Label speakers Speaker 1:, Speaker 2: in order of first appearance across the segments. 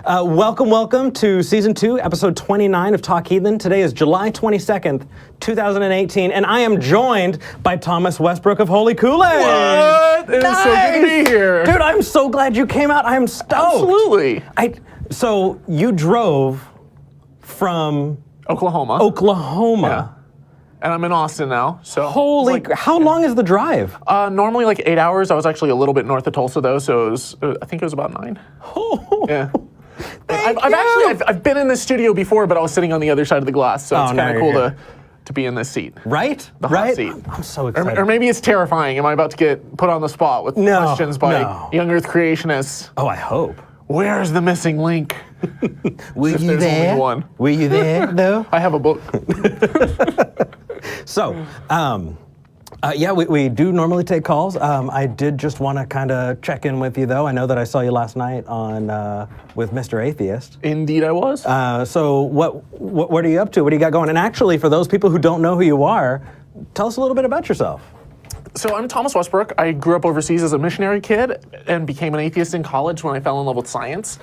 Speaker 1: Welcome to Season 2, Episode 29 of Talk Heathen. Today is July 22nd, 2018, and I am joined by Thomas Westbrook of Holy Koolaid.
Speaker 2: What? It is so good to be here.
Speaker 1: Dude, I'm so glad you came out. I am stoked.
Speaker 2: Absolutely.
Speaker 1: So you drove from...
Speaker 2: Oklahoma.
Speaker 1: Yeah.
Speaker 2: And I'm in Austin now, so...
Speaker 1: How long is the drive?
Speaker 2: Normally like 8 hours. I was actually a little bit north of Tulsa though, so I think it was about 9.
Speaker 1: Oh.
Speaker 2: Yeah. I've been in this studio before, but I was sitting on the other side of the glass, so it's kind of cool to be in this seat.
Speaker 1: Right?
Speaker 2: The hot seat.
Speaker 1: I'm so excited.
Speaker 2: Or maybe it's terrifying. Am I about to get put on the spot with questions by young Earth creationists?
Speaker 1: Oh, I hope.
Speaker 2: Where's the missing link?
Speaker 1: Were you there?
Speaker 2: Only one.
Speaker 1: Were you there, though?
Speaker 2: I have a book.
Speaker 1: So, we do normally take calls. I did just want to kind of check in with you, though. I know that I saw you last night on with Mr. Atheist.
Speaker 2: Indeed, I was.
Speaker 1: So, what are you up to? What do you got going? And actually, for those people who don't know who you are, tell us a little bit about yourself.
Speaker 2: So I'm Thomas Westbrook. I grew up overseas as a missionary kid and became an atheist in college when I fell in love with science.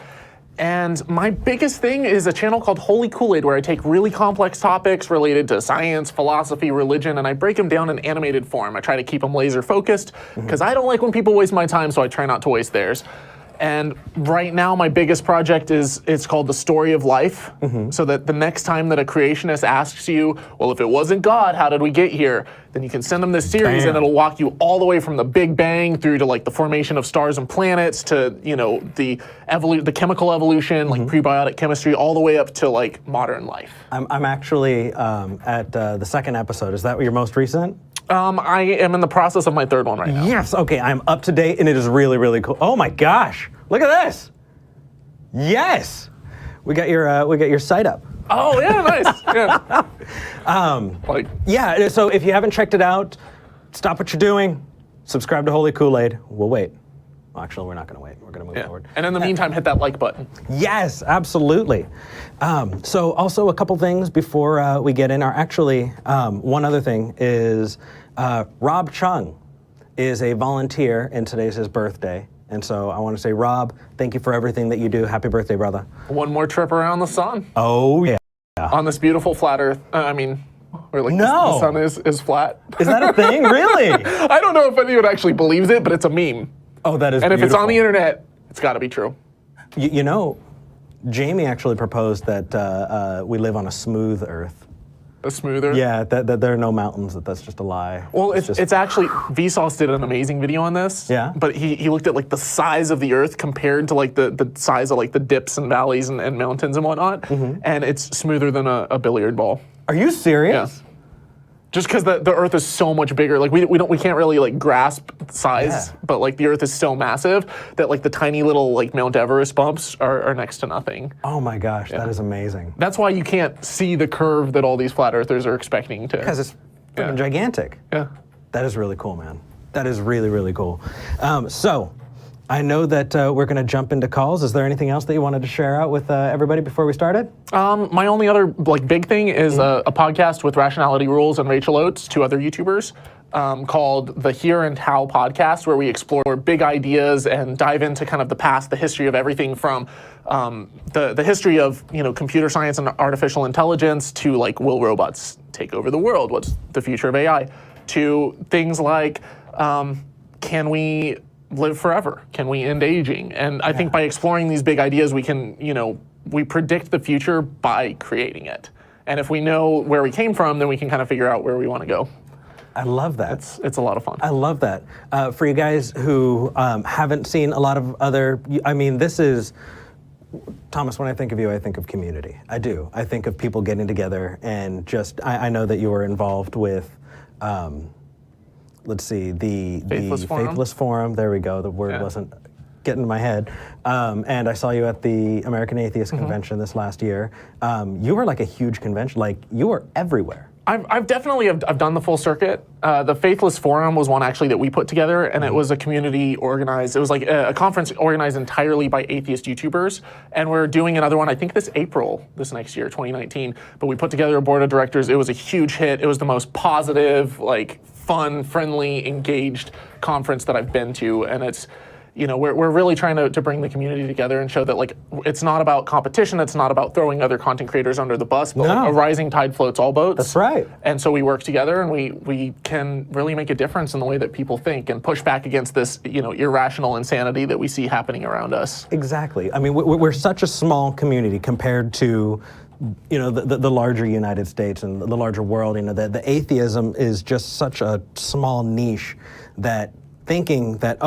Speaker 2: And my biggest thing is a channel called Holy Koolaid, where I take really complex topics related to science, philosophy, religion, and I break them down in animated form. I try to keep them laser focused because I don't like when people waste my time, so I try not to waste theirs. And right now, my biggest project it's called The Story of Life, so that the next time that a creationist asks you, well, if it wasn't God, how did we get here? Then you can send them this series and it'll walk you all the way from the Big Bang through to like the formation of stars and planets to, you know, the chemical evolution, like prebiotic chemistry, all the way up to like modern life.
Speaker 1: I'm actually at the second episode. Is that your most recent?
Speaker 2: I am in the process of my third one right now.
Speaker 1: Yes, okay, I'm up to date and it is really, really cool. Oh my gosh, look at this. Yes, we got your site up.
Speaker 2: Oh yeah, nice. Yeah.
Speaker 1: So if you haven't checked it out, stop what you're doing, subscribe to Holy Koolaid. We'll wait. Well, actually, we're not going to wait. We're going to move forward.
Speaker 2: And in the meantime, hit that like button.
Speaker 1: Yes, absolutely. So also a couple things before we get in are actually, one other thing is Rob Chung is a volunteer and today's his birthday. And so I want to say, Rob, thank you for everything that you do. Happy birthday, brother.
Speaker 2: One more trip around the sun.
Speaker 1: Oh, yeah.
Speaker 2: On this beautiful flat earth. Where like the sun is flat.
Speaker 1: Is that a thing? Really?
Speaker 2: I don't know if anyone actually believes it, but it's a meme.
Speaker 1: Oh, that is
Speaker 2: And
Speaker 1: beautiful.
Speaker 2: if it's on the internet, it's got to be true.
Speaker 1: You know, Jamie actually proposed that we live on a smooth earth.
Speaker 2: A smoother?
Speaker 1: Yeah, that there are no mountains, that's just a lie.
Speaker 2: Well, it's actually, Vsauce did an amazing video on this.
Speaker 1: Yeah.
Speaker 2: But he looked at like the size of the earth compared to like the size of like the dips and valleys and mountains and whatnot. And it's smoother than a billiard ball.
Speaker 1: Are you serious?
Speaker 2: Yeah. Just because the earth is so much bigger, like we can't really like grasp size, but like the earth is so massive that like the tiny little like Mount Everest bumps are next to nothing.
Speaker 1: Oh my gosh, that is amazing.
Speaker 2: That's why you can't see the curve that all these flat earthers are expecting to.
Speaker 1: Because it's freaking gigantic.
Speaker 2: Yeah.
Speaker 1: That is really cool, man. That is really, really cool. So I know that we're going to jump into calls. Is there anything else that you wanted to share out with everybody before we started?
Speaker 2: My only other like big thing is a podcast with Rationality Rules and Rachel Oates, 2 other YouTubers, called the Here and How podcast, where we explore big ideas and dive into kind of the past, the history of everything from the history of computer science and artificial intelligence to like, will robots take over the world? What's the future of AI? To things like, can we live forever? Can we end aging? And I think by exploring these big ideas, we can, we predict the future by creating it. And if we know where we came from, then we can kind of figure out where we want to go.
Speaker 1: I love that.
Speaker 2: It's a lot of fun.
Speaker 1: I love that. For you guys who haven't seen a lot of other, this is, Thomas, when I think of you, I think of community. I do. I think of people getting together and just, I know that you were involved with, let's see, the Faithless Forum. There we go. The word wasn't getting to my head. And I saw you at the American Atheist Convention this last year. You were like a huge convention. Like, you were everywhere.
Speaker 2: I've definitely done the full circuit. The Faithless Forum was one actually that we put together, and it was a community organized. It was like a conference organized entirely by atheist YouTubers, and we're doing another one, I think this next year, 2019. But we put together a board of directors. It was a huge hit. It was the most positive, like fun, friendly, engaged conference that I've been to, and we're really trying to bring the community together and show that like it's not about competition, it's not about throwing other content creators under the bus, but like, a rising tide floats all boats.
Speaker 1: That's right.
Speaker 2: And so we work together, and we can really make a difference in the way that people think and push back against this irrational insanity that we see happening around us.
Speaker 1: Exactly. I mean, we're such a small community compared to the larger United States and the larger world. The atheism is just such a small niche that thinking that,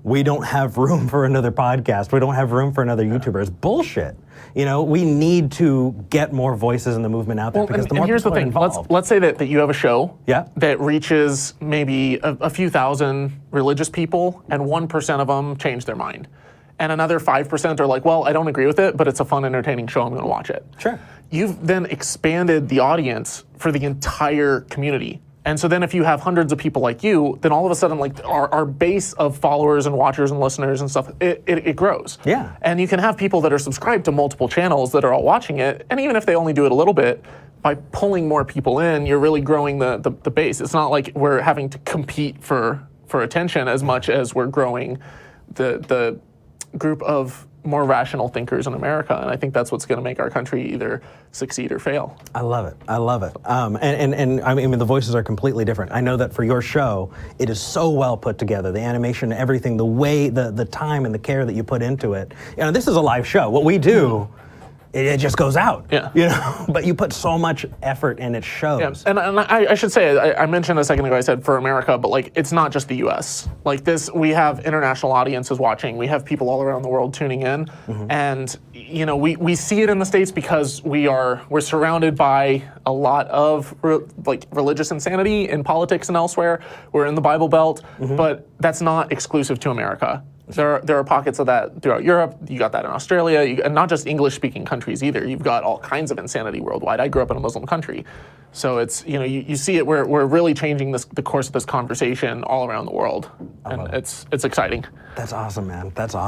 Speaker 1: we don't have room for another podcast, we don't have room for another YouTuber is bullshit. We need to get more voices in the movement out there because the more
Speaker 2: here's the
Speaker 1: people are
Speaker 2: thing.
Speaker 1: involved.
Speaker 2: Let's say that you have a show
Speaker 1: Yeah.
Speaker 2: that reaches maybe a few thousand religious people, and 1% of them change their mind. And another 5% are like, well, I don't agree with it, but it's a fun, entertaining show, I'm going to watch it.
Speaker 1: Sure.
Speaker 2: You've then expanded the audience for the entire community. And so then if you have hundreds of people like you, then all of a sudden like our base of followers and watchers and listeners and stuff, it grows.
Speaker 1: Yeah.
Speaker 2: And you can have people that are subscribed to multiple channels that are all watching it. And even if they only do it a little bit, by pulling more people in, you're really growing the base. It's not like we're having to compete for attention as much as we're growing the group of more rational thinkers in America, and I think that's what's going to make our country either succeed or fail.
Speaker 1: I love it. I love it. And I mean, the voices are completely different. I know that for your show, it is so well put together. The animation, everything, the way, the time and the care that you put into it. This is a live show. What we do, it just goes out.
Speaker 2: Yeah.
Speaker 1: But you put so much effort and it shows.
Speaker 2: Yeah. And I should say, I mentioned a second ago, I said for America, but like it's not just the US. Like this, we have international audiences watching. We have people all around the world tuning in. And we see it in the States because we're surrounded by a lot of religious insanity in politics and elsewhere. We're in the Bible Belt, but that's not exclusive to America. There are pockets of that throughout Europe. You got that in Australia, and not just English-speaking countries either. You've got all kinds of insanity worldwide. I grew up in a Muslim country, so it's you see it. We're really changing the course of this conversation all around the world, and it's exciting.
Speaker 1: That's awesome, man. That's awesome.